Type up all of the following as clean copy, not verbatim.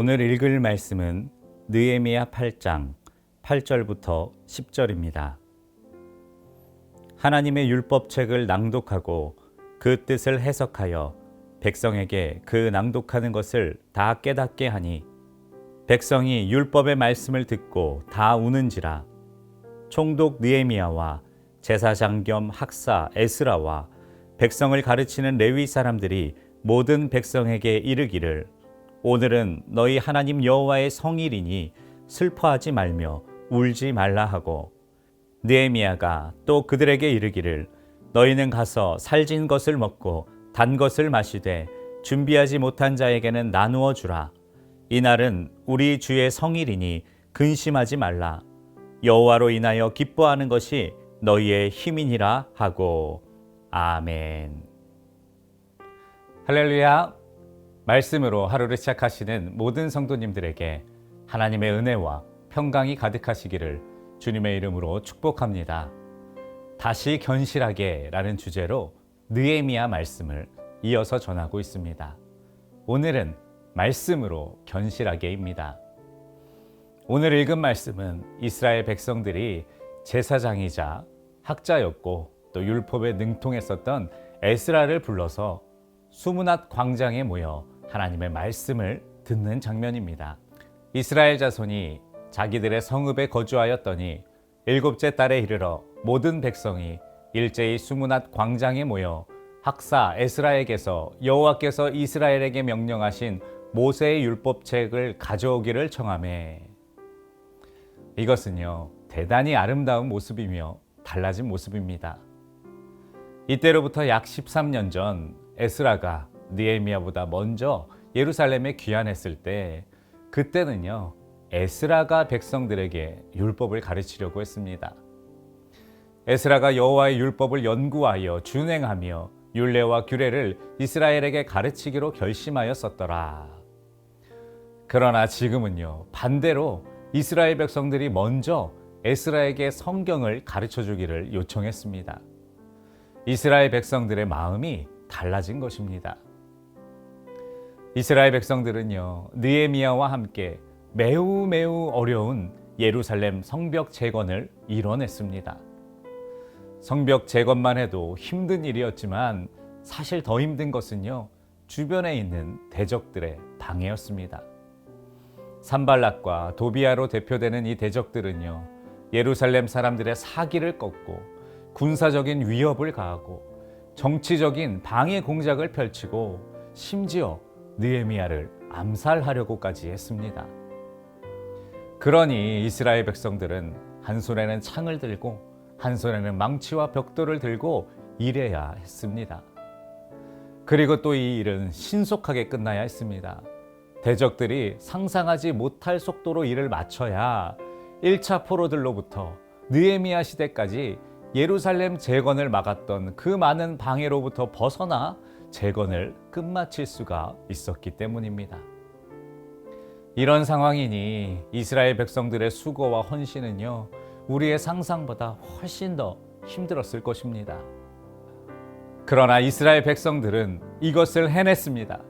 오늘 읽을 말씀은 느헤미야 8장 8절부터 10절입니다. 하나님의 율법책을 낭독하고 그 뜻을 해석하여 백성에게 그 낭독하는 것을 다 깨닫게 하니 백성이 율법의 말씀을 듣고 다 우는지라. 총독 느헤미야와 제사장 겸 학사 에스라와 백성을 가르치는 레위 사람들이 모든 백성에게 이르기를 오늘은 너희 하나님 여호와의 성일이니 슬퍼하지 말며 울지 말라 하고, 느헤미야가 또 그들에게 이르기를 너희는 가서 살진 것을 먹고 단 것을 마시되 준비하지 못한 자에게는 나누어 주라. 이날은 우리 주의 성일이니 근심하지 말라. 여호와로 인하여 기뻐하는 것이 너희의 힘이니라 하고. 아멘. 할렐루야. 말씀으로 하루를 시작하시는 모든 성도님들에게 하나님의 은혜와 평강이 가득하시기를 주님의 이름으로 축복합니다. 다시 견실하게 라는 주제로 느헤미야 말씀을 이어서 전하고 있습니다. 오늘은 말씀으로 견실하게입니다. 오늘 읽은 말씀은 이스라엘 백성들이 제사장이자 학자였고 또 율법에 능통했었던 에스라를 불러서 수문앗 광장에 모여 하나님의 말씀을 듣는 장면입니다. 이스라엘 자손이 자기들의 성읍에 거주하였더니 7째 달에 이르러 모든 백성이 일제히 수문앗 광장에 모여 학사 에스라에게서 여호와께서 이스라엘에게 명령하신 모세의 율법책을 가져오기를 청하매. 이것은요, 대단히 아름다운 모습이며 달라진 모습입니다. 이때로부터 약 13년 전 에스라가 느헤미야보다 먼저 예루살렘에 귀환했을 때, 그때는요 에스라가 백성들에게 율법을 가르치려고 했습니다. 에스라가 여호와의 율법을 연구하여 준행하며 율례와 규례를 이스라엘에게 가르치기로 결심하였었더라. 그러나 지금은요 반대로 이스라엘 백성들이 먼저 에스라에게 성경을 가르쳐 주기를 요청했습니다. 이스라엘 백성들의 마음이 달라진 것입니다. 이스라엘 백성들은요 느헤미야와 함께 매우 어려운 예루살렘 성벽 재건을 이뤄냈습니다. 성벽 재건만 해도 힘든 일이었지만 사실 더 힘든 것은요 주변에 있는 대적들의 방해였습니다. 산발락과 도비아로 대표되는 이 대적들은요 예루살렘 사람들의 사기를 꺾고 군사적인 위협을 가하고 정치적인 방해 공작을 펼치고 심지어 느헤미야를 암살하려고까지 했습니다. 그러니 이스라엘 백성들은 한 손에는 창을 들고 한 손에는 망치와 벽돌을 들고 일해야 했습니다. 그리고 또 이 일은 신속하게 끝나야 했습니다. 대적들이 상상하지 못할 속도로 일을 마쳐야 1차 포로들로부터 느헤미야 시대까지 예루살렘 재건을 막았던 그 많은 방해로부터 벗어나 재건을 끝마칠 수가 있었기 때문입니다. 이런 상황이니 이스라엘 백성들의 수고와 헌신은요 우리의 상상보다 훨씬 더 힘들었을 것입니다. 그러나 이스라엘 백성들은 이것을 해냈습니다.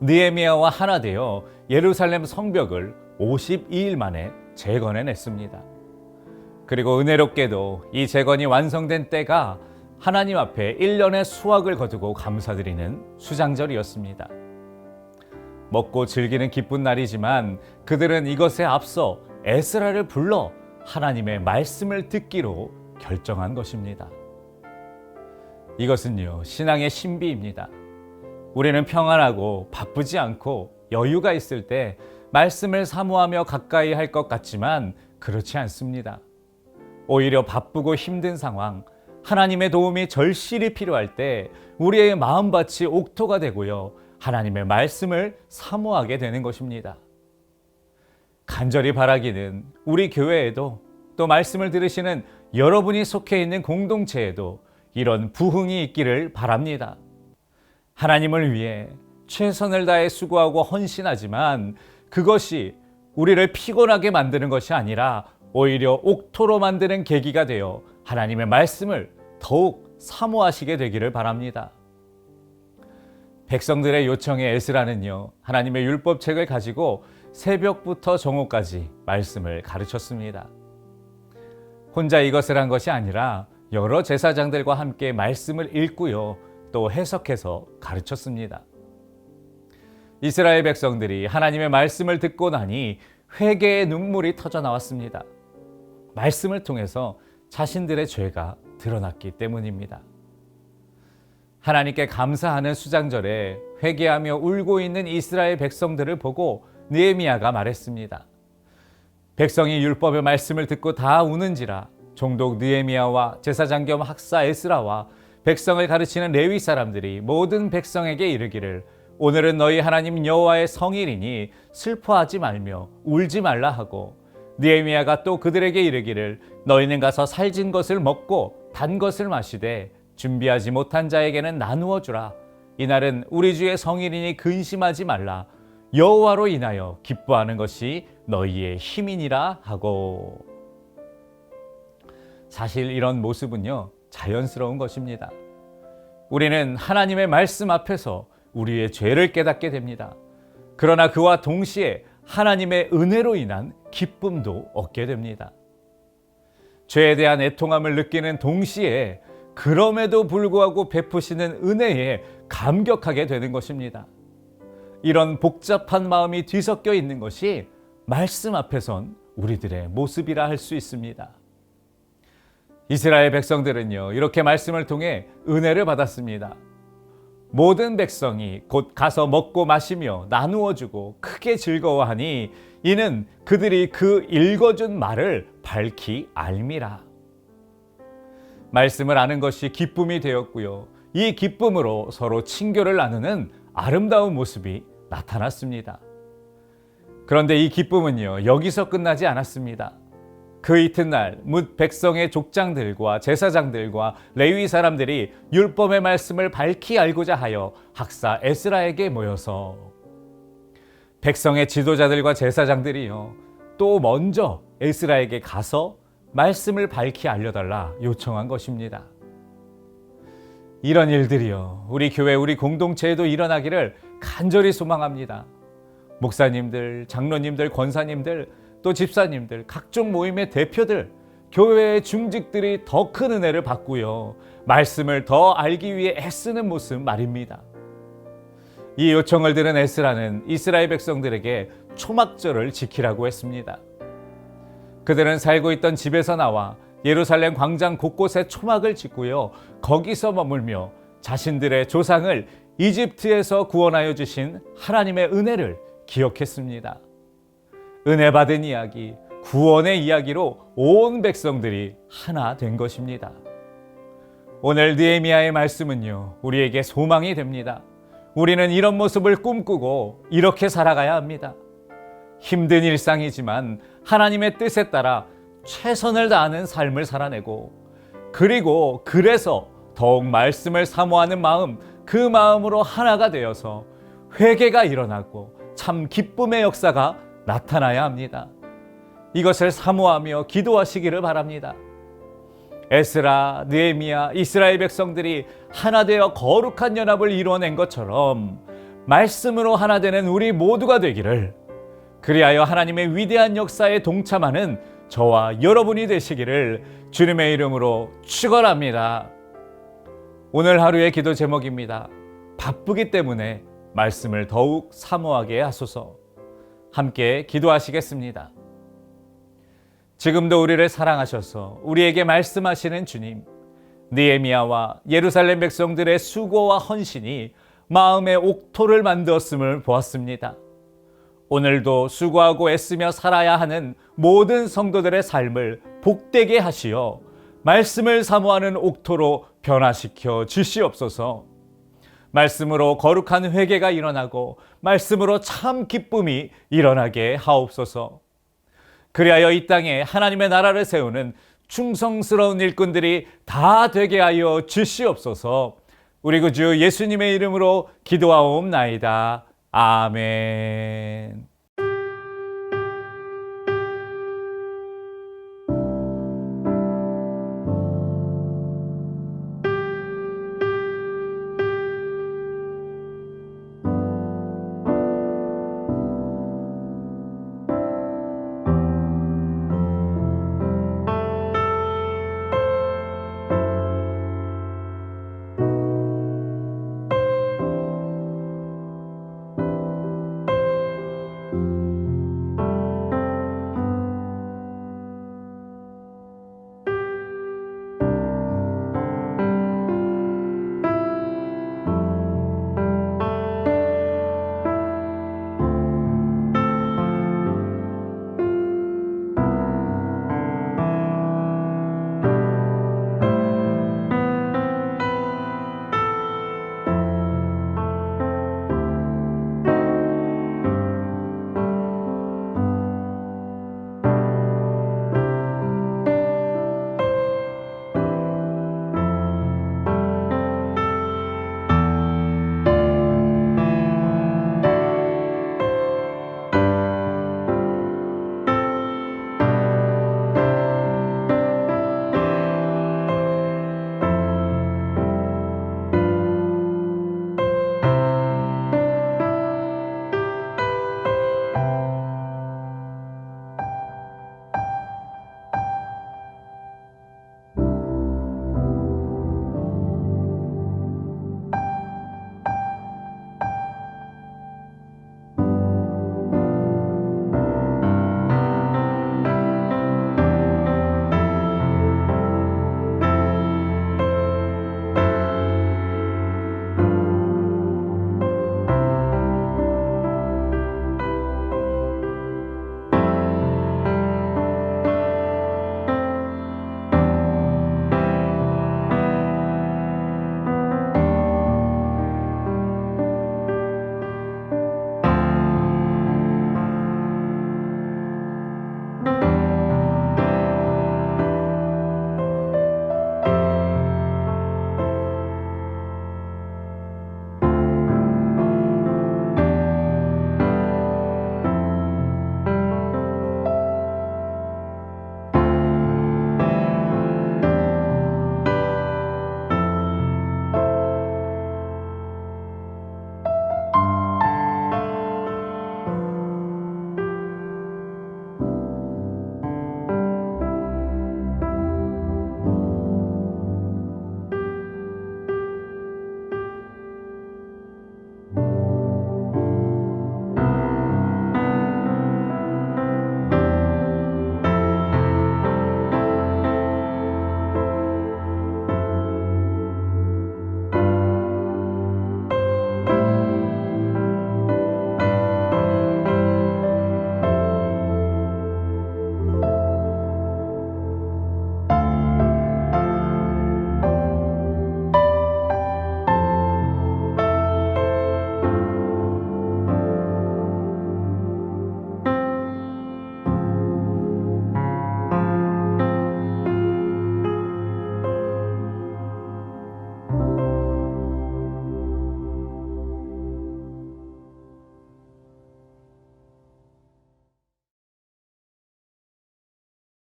느헤미야와 하나 되어 예루살렘 성벽을 52일 만에 재건해냈습니다. 그리고 은혜롭게도 이 재건이 완성된 때가 하나님 앞에 1년의 수확을 거두고 감사드리는 수장절이었습니다. 먹고 즐기는 기쁜 날이지만 그들은 이것에 앞서 에스라를 불러 하나님의 말씀을 듣기로 결정한 것입니다. 이것은요 신앙의 신비입니다. 우리는 평안하고 바쁘지 않고 여유가 있을 때 말씀을 사모하며 가까이 할 것 같지만 그렇지 않습니다. 오히려 바쁘고 힘든 상황, 하나님의 도움이 절실히 필요할 때 우리의 마음밭이 옥토가 되고요 하나님의 말씀을 사모하게 되는 것입니다. 간절히 바라기는 우리 교회에도 또 말씀을 들으시는 여러분이 속해 있는 공동체에도 이런 부흥이 있기를 바랍니다. 하나님을 위해 최선을 다해 수고하고 헌신하지만 그것이 우리를 피곤하게 만드는 것이 아니라 오히려 옥토로 만드는 계기가 되어 하나님의 말씀을 더욱 사모하시게 되기를 바랍니다. 백성들의 요청에 에스라는요, 하나님의 율법책을 가지고 새벽부터 정오까지 말씀을 가르쳤습니다. 혼자 이것을 한 것이 아니라 여러 제사장들과 함께 말씀을 읽고요, 또 해석해서 가르쳤습니다. 이스라엘 백성들이 하나님의 말씀을 듣고 나니 회개의 눈물이 터져 나왔습니다. 말씀을 통해서 자신들의 죄가 드러났기 때문입니다. 하나님께 감사하는 수장절에 회개하며 울고 있는 이스라엘 백성들을 보고 느헤미야가 말했습니다. 백성이 율법의 말씀을 듣고 다 우는지라 종독 느헤미야와 제사장 겸 학사 에스라와 백성을 가르치는 레위 사람들이 모든 백성에게 이르기를 오늘은 너희 하나님 여호와의 성일이니 슬퍼하지 말며 울지 말라 하고, 느헤미야가 또 그들에게 이르기를 너희는 가서 살진 것을 먹고 단 것을 마시되 준비하지 못한 자에게는 나누어 주라. 이날은 우리 주의 성일이니 근심하지 말라. 여호와로 인하여 기뻐하는 것이 너희의 힘이니라 하고. 사실 이런 모습은요, 자연스러운 것입니다. 우리는 하나님의 말씀 앞에서 우리의 죄를 깨닫게 됩니다. 그러나 그와 동시에 하나님의 은혜로 인한 기쁨도 얻게 됩니다. 죄에 대한 애통함을 느끼는 동시에 그럼에도 불구하고 베푸시는 은혜에 감격하게 되는 것입니다. 이런 복잡한 마음이 뒤섞여 있는 것이 말씀 앞에선 우리들의 모습이라 할 수 있습니다. 이스라엘 백성들은요, 이렇게 말씀을 통해 은혜를 받았습니다. 모든 백성이 곧 가서 먹고 마시며 나누어 주고 크게 즐거워하니 이는 그들이 그 읽어준 말을 밝히 알미라. 말씀을 아는 것이 기쁨이 되었고요, 이 기쁨으로 서로 친교를 나누는 아름다운 모습이 나타났습니다. 그런데 이 기쁨은요, 여기서 끝나지 않았습니다. 그 이튿날 뭇 백성의 족장들과 제사장들과 레위 사람들이 율법의 말씀을 밝히 알고자 하여 학사 에스라에게 모여서, 백성의 지도자들과 제사장들이요, 또 먼저 에스라에게 가서 말씀을 밝히 알려달라 요청한 것입니다. 이런 일들이요, 우리 교회, 우리 공동체에도 일어나기를 간절히 소망합니다. 목사님들, 장로님들, 권사님들, 또 집사님들, 각종 모임의 대표들, 교회의 중직들이 더 큰 은혜를 받고요, 말씀을 더 알기 위해 애쓰는 모습 말입니다. 이 요청을 들은 에스라는 이스라엘 백성들에게 초막절을 지키라고 했습니다. 그들은 살고 있던 집에서 나와 예루살렘 광장 곳곳에 초막을 짓고요, 거기서 머물며 자신들의 조상을 이집트에서 구원하여 주신 하나님의 은혜를 기억했습니다. 은혜 받은 이야기, 구원의 이야기로 온 백성들이 하나 된 것입니다. 오늘 느헤미야의 말씀은요, 우리에게 소망이 됩니다. 우리는 이런 모습을 꿈꾸고 이렇게 살아가야 합니다. 힘든 일상이지만 하나님의 뜻에 따라 최선을 다하는 삶을 살아내고, 그리고 그래서 더욱 말씀을 사모하는 마음, 그 마음으로 하나가 되어서 회개가 일어나고 참 기쁨의 역사가 나타나야 합니다. 이것을 사모하며 기도하시기를 바랍니다. 에스라, 느헤미야, 이스라엘 백성들이 하나 되어 거룩한 연합을 이루어낸 것처럼 말씀으로 하나 되는 우리 모두가 되기를, 그리하여 하나님의 위대한 역사에 동참하는 저와 여러분이 되시기를 주님의 이름으로 축원합니다. 오늘 하루의 기도 제목입니다. 바쁘기 때문에 말씀을 더욱 사모하게 하소서. 함께 기도하시겠습니다. 지금도 우리를 사랑하셔서 우리에게 말씀하시는 주님, 느헤미야와 예루살렘 백성들의 수고와 헌신이 마음의 옥토를 만들었음을 보았습니다. 오늘도 수고하고 애쓰며 살아야 하는 모든 성도들의 삶을 복되게 하시어 말씀을 사모하는 옥토로 변화시켜 주시옵소서. 말씀으로 거룩한 회개가 일어나고 말씀으로 참 기쁨이 일어나게 하옵소서. 그리하여 이 땅에 하나님의 나라를 세우는 충성스러운 일꾼들이 다 되게 하여 주시옵소서. 우리 구주 예수님의 이름으로 기도하옵나이다. 아멘.